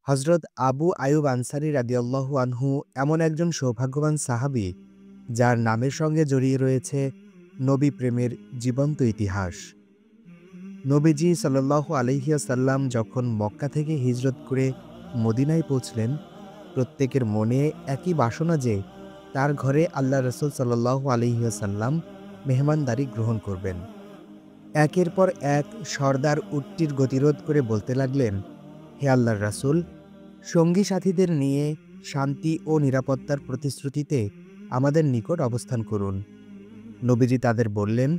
হজরত আবু আয়ুব আনসারী রাদিয়াল্লাহু আনহু এমন একজন সৌভাগ্যবান সাহাবী, যার নামের সঙ্গে জড়িয়ে রয়েছে নবী প্রেমের জীবন্ত ইতিহাস। নবীজি সাল্লাল্লাহু আলাইহি ওয়াসাল্লাম যখন মক্কা থেকে হিজরত করে মদিনায় পৌঁছলেন, প্রত্যেকের মনে একই বাসনা যে তার ঘরে আল্লাহ রাসূল সাল্লাল্লাহু আলাইহি ওয়াসাল্লাম মেহমানদারি গ্রহণ করবেন। একের পর এক সর্দার উটটির গতিরোধ করে বলতে লাগলেন, হে আল্লাহর রাসূল, সঙ্গী সাথীদের নিয়ে শান্তি ও নিরাপত্তার প্রতিশ্রুতিতে আমাদের নিকট অবস্থান করুন। নবীজি তাদের বললেন,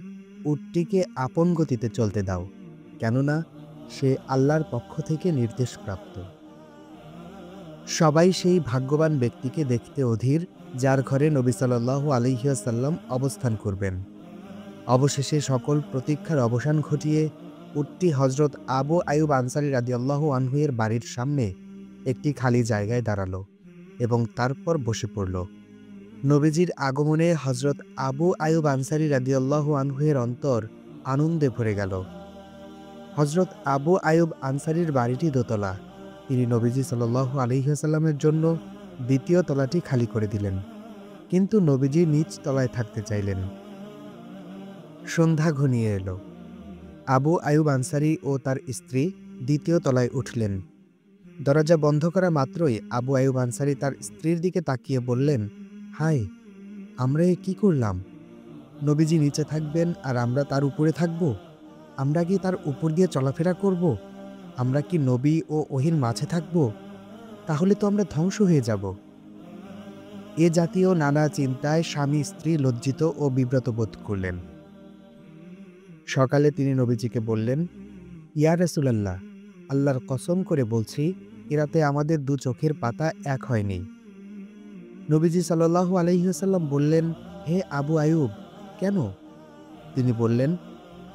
উটটিকে আপন গতিতে চলতে দাও, কেননা সে আল্লাহর পক্ষ থেকে নির্দেশপ্রাপ্ত। সবাই সেই ভাগ্যবান ব্যক্তিকে দেখতে অধীর, যার ঘরে নবী সাল্লাল্লাহু আলাইহি ওয়াসাল্লাম অবস্থান করবেন। অবশেষে সকল প্রতীক্ষার অবসান ঘটিয়ে উটটি হজরত আবু আয়ুব আনসারী রাদিয়াল্লাহু আনহু এর বাড়ির সামনে একটি খালি জায়গায় দাঁড়ালো এবং তারপর বসে পড়ল। নবীজির আগমনে হজরত আবু আয়ুব আনসারী রাদিয়াল্লাহু আনহু এর অন্তর আনন্দে ভরে গেল। হজরত আবু আয়ুব আনসারীর বাড়িটি দোতলা। তিনি নবীজি সাল্লাল্লাহু আলাইহি ওয়াসাল্লামের জন্য দ্বিতীয় তলাটি খালি করে দিলেন, কিন্তু নবীজি নিচ তলায় থাকতে চাইলেন। সন্ধ্যা ঘনিয়ে এলো। আবু আয়ুব আনসারী ও তার স্ত্রী দ্বিতীয় তলায় উঠলেন। দরজা বন্ধ করা মাত্রই আবু আয়ুব আনসারী তার স্ত্রীর দিকে তাকিয়ে বললেন, হায়, আমরা এ কি করলাম? নবীজি নিচে থাকবেন আর আমরা তার উপরে থাকব? আমরা কি তার উপর দিয়ে চলাফেরা করব? আমরা কি নবী ও ওহীর মাঝে থাকব? তাহলে তো আমরা ধ্বংস হয়ে যাব। এ জাতীয় নানা চিন্তায় স্বামী স্ত্রী লজ্জিত ও বিব্রত বোধ করলেন। সকালে তিনি নবীজিকে বললেন, ইয়া রাসূলাল্লাহ, আল্লাহর কসম করে বলছি, এ রাতে আমাদের দু চোখের পাতা এক হয়নি। নবীজি সাল্লাল্লাহু আলাইহি ওয়াসাল্লাম বললেন, হে আবু আয়ুব, কেন? তিনি বললেন,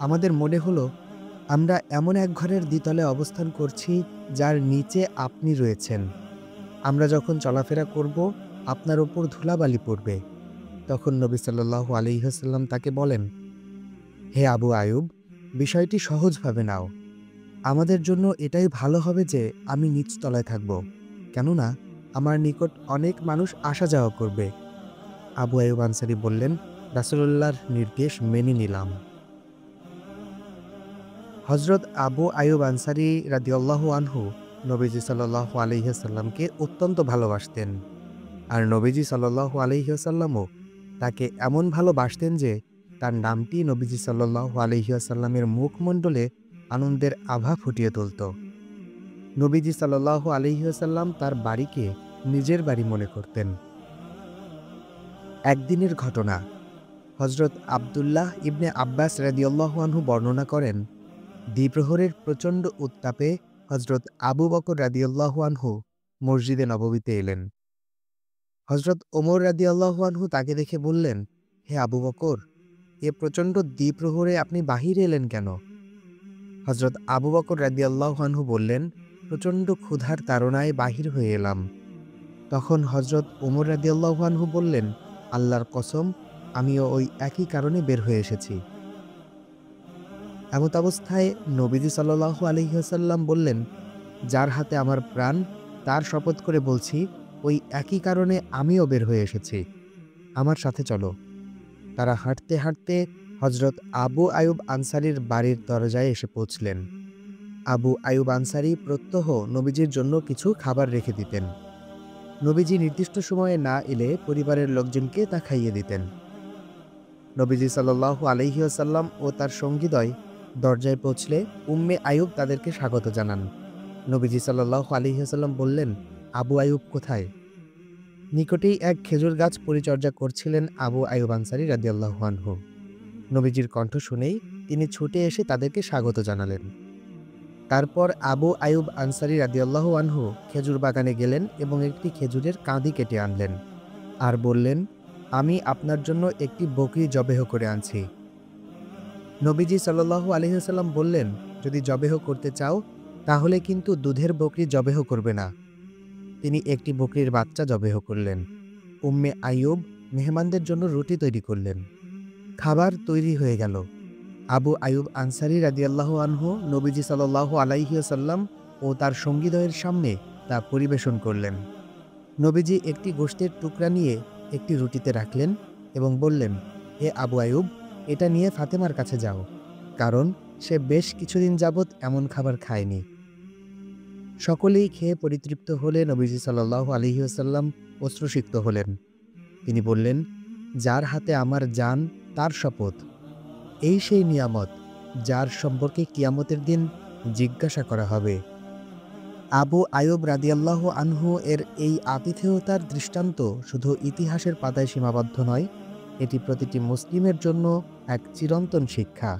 আমাদের মনে হলো আমরা এমন এক ঘরের দ্বিতলে অবস্থান করছি যার নিচে আপনি রয়েছেন। আমরা যখন চলাফেরা করব, আপনার ওপর ধুলাবালি পড়বে। তখন নবী সাল্লাল্লাহু আলাইহি ওয়াসাল্লাম তাকে বলেন, হে আবু আয়ুব, বিষয়টি সহজভাবে নাও। আমাদের জন্য এটাই ভালো হবে যে আমি নিচতলায় থাকব, কেননা আমার নিকট অনেক মানুষ আসা যাওয়া করবে। আবু আয়ুব আনসারী বললেন, রাসূলুল্লাহর নির্দেশ মেনে নিলাম। হজরত আবু আয়ুব আনসারী রাদিয়াল্লাহু আনহু নবীজি সাল্লাল্লাহু আলাইহি ওয়াসাল্লামকে অত্যন্ত ভালোবাসতেন। আর নবীজি সাল্লাল্লাহু আলাইহি ওয়াসাল্লামও তাকে এমন ভালোবাসতেন যে তার নামটি নবীজি সাল্লাল্লাহু আলাইহি ওয়াসাল্লামের মুখমণ্ডলে আনন্দের আভা ফুটিয়ে তুলত। নবীজি সাল্লাল্লাহু আলাইহি ওয়াসাল্লাম তার বাড়িকে নিজের বাড়ি মনে করতেন। একদিনের ঘটনা। হজরত আব্দুল্লাহ ইবনে আব্বাস রাদিয়াল্লাহু আনহু বর্ণনা করেন, দ্বিপ্রহরের প্রচণ্ড উত্তাপে হজরত আবু বকর রাদিয়াল্লাহু আনহু মসজিদে নববীতে এলেন। হজরত ওমর রাদিয়াল্লাহু আনহু তাকে দেখে বললেন, হে আবু বকর, এ প্রচণ্ড দ্বিপ্রহরে আপনি বাহিরে এলেন কেন? হজরত আবু বকর রাদিয়াল্লাহু আনহু বললেন, প্রচণ্ড ক্ষুধার তাড়নায় বাহির হয়ে এলাম। তখন হজরত ওমর রাদিয়াল্লাহু আনহু বললেন, আল্লাহর কসম, আমিও ওই একই কারণে বের হয়ে এসেছি। এমত অবস্থায় নবীজি সাল্লাল্লাহু আলাইহি ওয়াসাল্লাম বললেন, যার হাতে আমার প্রাণ, তার শপথ করে বলছি, ওই একই কারণে আমিও বের হয়ে এসেছি। আমার সাথে চলো। তারা হাঁটতে হাঁটতে হজরত আবু আয়ুব আনসারীর বাড়ির দরজায় এসে পৌঁছলেন। আবু আয়ুব আনসারী প্রত্যহ নবীজির জন্য কিছু খাবার রেখে দিতেন। নবীজি নির্দিষ্ট সময়ে না এলে পরিবারের লোকজনকে তা খাইয়ে দিতেন। নবীজি সাল্লাল্লাহু আলাইহি ওয়াসাল্লাম ও তার সঙ্গীদ্বয় দরজায় পৌঁছলে উম্মে আয়ুব তাদেরকে স্বাগত জানান। নবীজি সাল্লাল্লাহু আলাইহি ওয়াসাল্লাম বললেন, আবু আয়ুব কোথায়? নিকটেই এক খেজুর গাছ পরিচর্যা করছিলেন আবু আয়ুব আনসারী রাদিয়াল্লাহু আনহু। নবীজির কণ্ঠ শুনেই তিনি ছুটে এসে তাদেরকে স্বাগত জানালেন। তারপর আবু আয়ুব আনসারী রাদিয়াল্লাহু আনহু খেজুর বাগানে গেলেন এবং একটি খেজুরের কাঁদি কেটে আনলেন আর বললেন, আমি আপনার জন্য একটি বকরি জবেহ করে আনছি। নবীজি সাল্লাল্লাহু আলাইহি ওয়াসাল্লাম বললেন, যদি জবেহ করতে চাও তাহলে কিন্তু দুধের বকরি জবেহ করবে না। তিনি একটি বকরির বাচ্চা জবেহ করলেন। উম্মে আইয়ুব মেহমানদের জন্য রুটি তৈরি করলেন। খাবার তৈরি হয়ে গেল। আবু আয়ুব আনসারী রাদিয়াল্লাহু আনহু নবীজি সাল্লাল্লাহু আলাইহি ওয়াসাল্লাম ও তার সঙ্গীদ্বয়ের সামনে তা পরিবেশন করলেন। নবীজি একটি গোশতের টুকরা নিয়ে একটি রুটিতে রাখলেন এবং বললেন, হে আবু আয়ুব, এটা নিয়ে ফাতেমার কাছে যাও, কারণ সে বেশ কিছুদিন যাবৎ এমন খাবার খায়নি। সকলেই খেয়ে পরিতৃপ্ত হলে নবীজি সাল্লাল্লাহু আলাইহি ওয়াসাল্লাম অশ্রুসিক্ত হলেন। তিনি বললেন, যার হাতে আমার জান তার শপথ, এই সেই নিয়ামত যার সম্পর্কে কিয়ামতের দিন জিজ্ঞাসা করা হবে। আবু আয়ুব রাদিয়াল্লাহু আনহু এর এই আতিথেয়তার দৃষ্টান্ত শুধু ইতিহাসের পাতায় সীমাবদ্ধ নয়, এটি প্রতিটি মুসলিমের জন্য এক চিরন্তন শিক্ষা।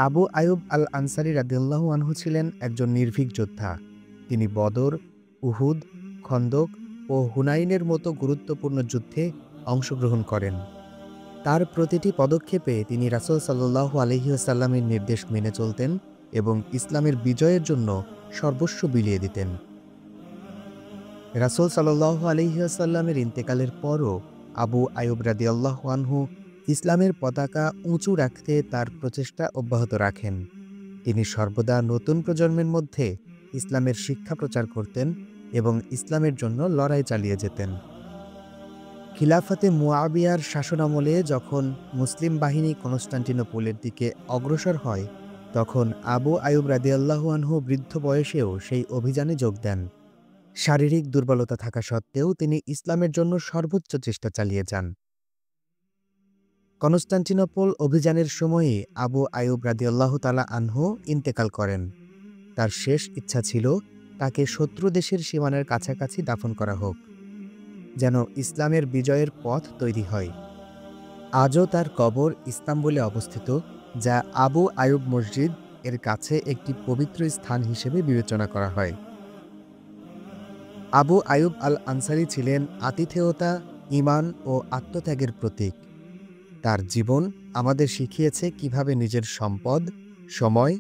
আবু আয়ুব আল আনসারী রাদিয়াল্লাহু আনহু ছিলেন একজন নির্ভীক যোদ্ধা। তিনি বদর, উহুদ, খন্দক ও হুনাইনের মতো গুরুত্বপূর্ণ যুদ্ধে অংশগ্রহণ করেন। তার প্রতিটি পদক্ষেপে তিনি রাসূল সাল্লাল্লাহু আলাইহি ওয়াসাল্লামের নির্দেশ মেনে চলতেন এবং ইসলামের বিজয়ের জন্য সর্বস্ব বিলিয়ে দিতেন। রাসূল সাল্লাল্লাহু আলাইহি ওয়াসাল্লামের ইন্তেকালের পরও আবু আয়ুব রাদিয়াল্লাহু আনহু ইসলামের পতাকা উঁচু রাখতে তার প্রচেষ্টা অব্যাহত রাখেন। তিনি সর্বদা নতুন প্রজন্মের মধ্যে ইসলামের শিক্ষা প্রচার করতেন এবং ইসলামের জন্য লড়াই চালিয়ে যেতেন। খিলাফতে মুআবিয়ার শাসনামলে যখন মুসলিম বাহিনী কনস্টান্টিনোপলের দিকে অগ্রসর হয়, তখন আবু আয়ুব রাদিয়াল্লাহু আনহু বৃদ্ধ বয়সেও সেই অভিযানে যোগ দেন। শারীরিক দুর্বলতা থাকা সত্ত্বেও তিনি ইসলামের জন্য সর্বোচ্চ চেষ্টা চালিয়ে যান। কনস্টান্টিনোপল অভিযানের সময়ে আবু আয়ুব রাদিয়াল্লাহু তাআলা আনহু ইন্তেকাল করেন। তার শেষ ইচ্ছা ছিল তাকে শত্রু দেশের সীমানার কাছাকাছি দাফন করা হোক, যেন ইসলামের বিজয়ের পথ তৈরি হয়। আজও তার কবর ইস্তাম্বুলে অবস্থিত, যা আবু আয়ুব মসজিদ এর কাছে একটি পবিত্র স্থান হিসেবে বিবেচনা করা হয়। আবু আয়ুব আল আনসারী ছিলেন আতিথেয়তা, ঈমান ও আত্মত্যাগের প্রতীক। তার জীবন আমাদের শিখিয়েছে কিভাবে নিজের সম্পদ, সময়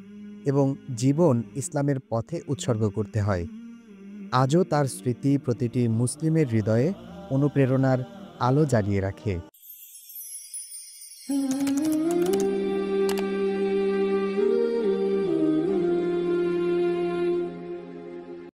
এবং জীবন ইসলামের পথে উৎসর্গ করতে হয়। আজও তার স্মৃতি প্রতিটি মুসলিমের হৃদয়ে অনুপ্রেরণার আলো জ্বালিয়ে রাখে।